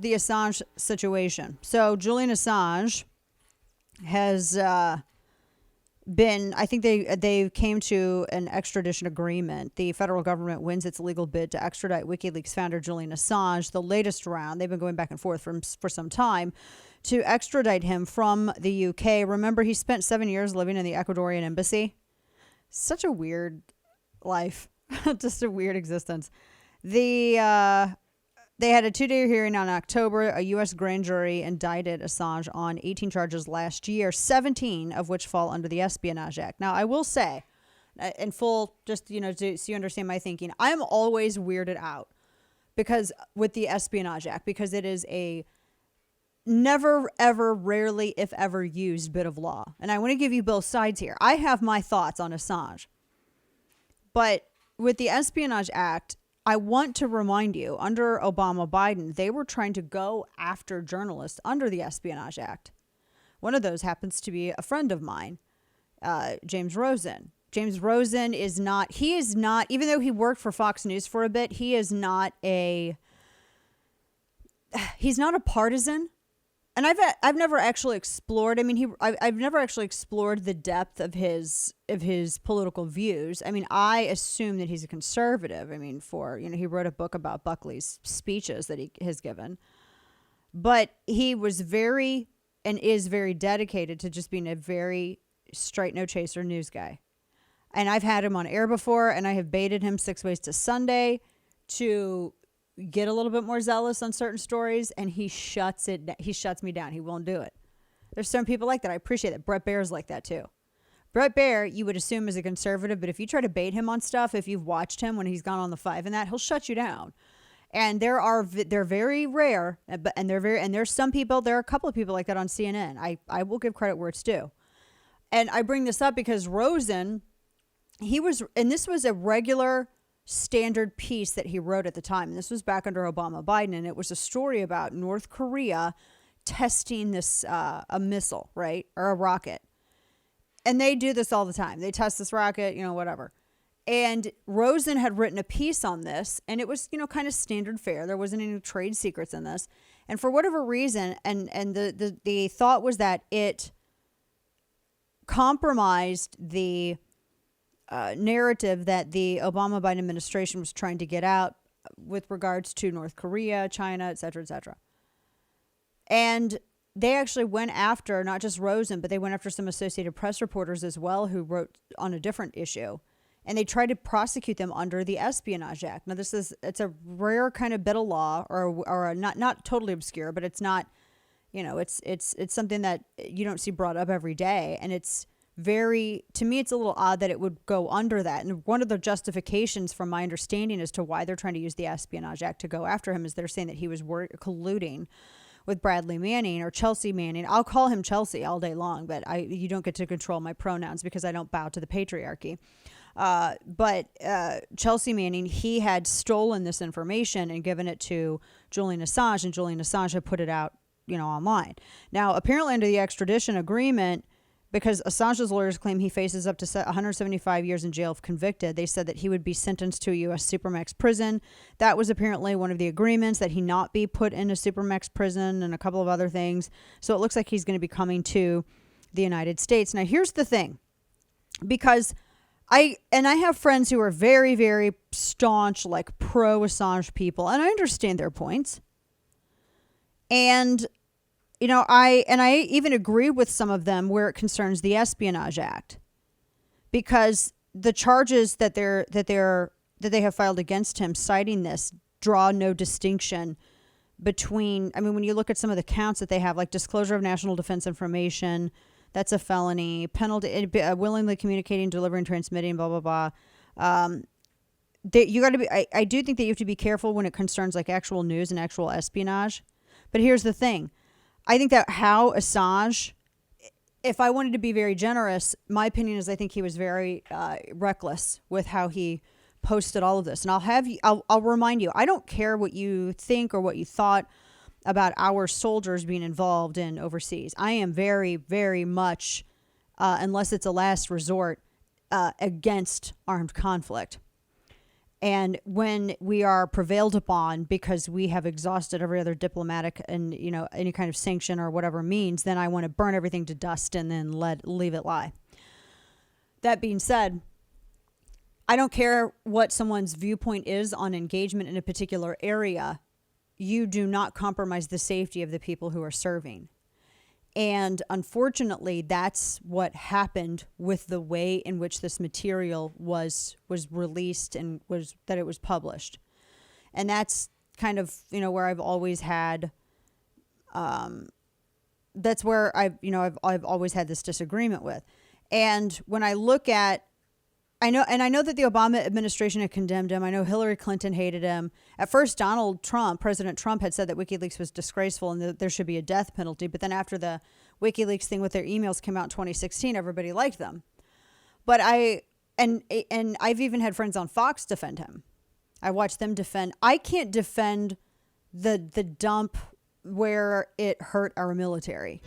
the Assange situation. So Julian Assange has been, I think they came to an extradition agreement. The federal government wins its legal bid to extradite Wikileaks founder Julian Assange, the latest round. They've been going back and forth for some time to extradite him from the UK. Remember, he spent 7 years living in the Ecuadorian embassy. Such a weird life. Just a weird existence. They had a 2-day hearing in October. A U.S. grand jury indicted Assange on 18 charges last year, 17 of which fall under the Espionage Act. Now, I will say, in full, just, so you understand my thinking, I'm always weirded out with the Espionage Act, because it is a never, ever, rarely, if ever used bit of law. And I want to give you both sides here. I have my thoughts on Assange. But with the Espionage Act, I want to remind you, under Obama-Biden, they were trying to go after journalists under the Espionage Act. One of those happens to be a friend of mine, James Rosen. James Rosen is not, even though he worked for Fox News for a bit, he's not a partisan. And I've never actually explored. I mean, I've never actually explored the depth of his political views. I mean, I assume that he's a conservative. I mean, he wrote a book about Buckley's speeches that he has given, but he was very and is very dedicated to just being a very straight, no chaser news guy. And I've had him on air before, and I have baited him 6 ways to Sunday to get a little bit more zealous on certain stories, and he shuts me down. He won't do it. There's some people like that. I appreciate that. Brett Baer's like that too. Brett Baer, you would assume, is a conservative, but if you try to bait him on stuff, if you've watched him when he's gone on the 5 and that, he'll shut you down. And they're very rare, and there's some people, there are a couple of people like that on CNN. I will give credit where it's due. And I bring this up because Rosen, this was a regular standard piece that he wrote at the time. And this was back under Obama-Biden, and it was a story about North Korea testing this a missile, right, or a rocket. And they do this all the time. They test this rocket, whatever. And Rosen had written a piece on this, and it was, kind of standard fare. There wasn't any trade secrets in this. And for whatever reason, and the thought was that it compromised the narrative that the Obama-Biden administration was trying to get out with regards to North Korea, China, et cetera, et cetera. And they actually went after not just Rosen, but they went after some Associated Press reporters as well who wrote on a different issue. And they tried to prosecute them under the Espionage Act. Now, it's a rare kind of bit of law, or a not totally obscure, but it's not, it's something that you don't see brought up every day. And to me, it's a little odd that it would go under that. And one of the justifications, from my understanding, as to why they're trying to use the Espionage Act to go after him is they're saying that he was colluding with Bradley Manning, or Chelsea Manning. I'll call him Chelsea all day long, but you don't get to control my pronouns because I don't bow to the patriarchy. But Chelsea Manning, he had stolen this information and given it to Julian Assange, and Julian Assange had put it out, online. Now, apparently under the extradition agreement, because Assange's lawyers claim he faces up to 175 years in jail if convicted, they said that he would be sentenced to a U.S. Supermax prison. That was apparently one of the agreements, that he not be put in a Supermax prison, and a couple of other things. So it looks like he's going to be coming to the United States. Now, here's the thing. Because I have friends who are very, very staunch, like pro-Assange people, and I understand their points. And I even agree with some of them where it concerns the Espionage Act, because the charges that they have filed against him, citing this, draw no distinction between. I mean, when you look at some of the counts that they have, like disclosure of national defense information, that's a felony. Penalty, willingly communicating, delivering, transmitting, blah blah blah. You got to be. I do think that you have to be careful when it concerns like actual news and actual espionage. But here's the thing. I think that how Assange, if I wanted to be very generous, my opinion is I think he was very reckless with how he posted all of this. And I'll remind you, I don't care what you think or what you thought about our soldiers being involved in overseas. I am very, very much, unless it's a last resort, against armed conflict. And when we are prevailed upon because we have exhausted every other diplomatic and, any kind of sanction or whatever means, then I want to burn everything to dust and then leave it lie. That being said, I don't care what someone's viewpoint is on engagement in a particular area. You do not compromise the safety of the people who are serving. And unfortunately, that's what happened with the way in which this material was released and that it was published. And that's kind of, where I've always had, that's where I've always had this disagreement with. And when I look at, I know that the Obama administration had condemned him. I know Hillary Clinton hated him. At first, President Trump had said that WikiLeaks was disgraceful and that there should be a death penalty. But then after the WikiLeaks thing with their emails came out in 2016, everybody liked them. But I've even had friends on Fox defend him. I watched them defend. I can't defend the dump where it hurt our military.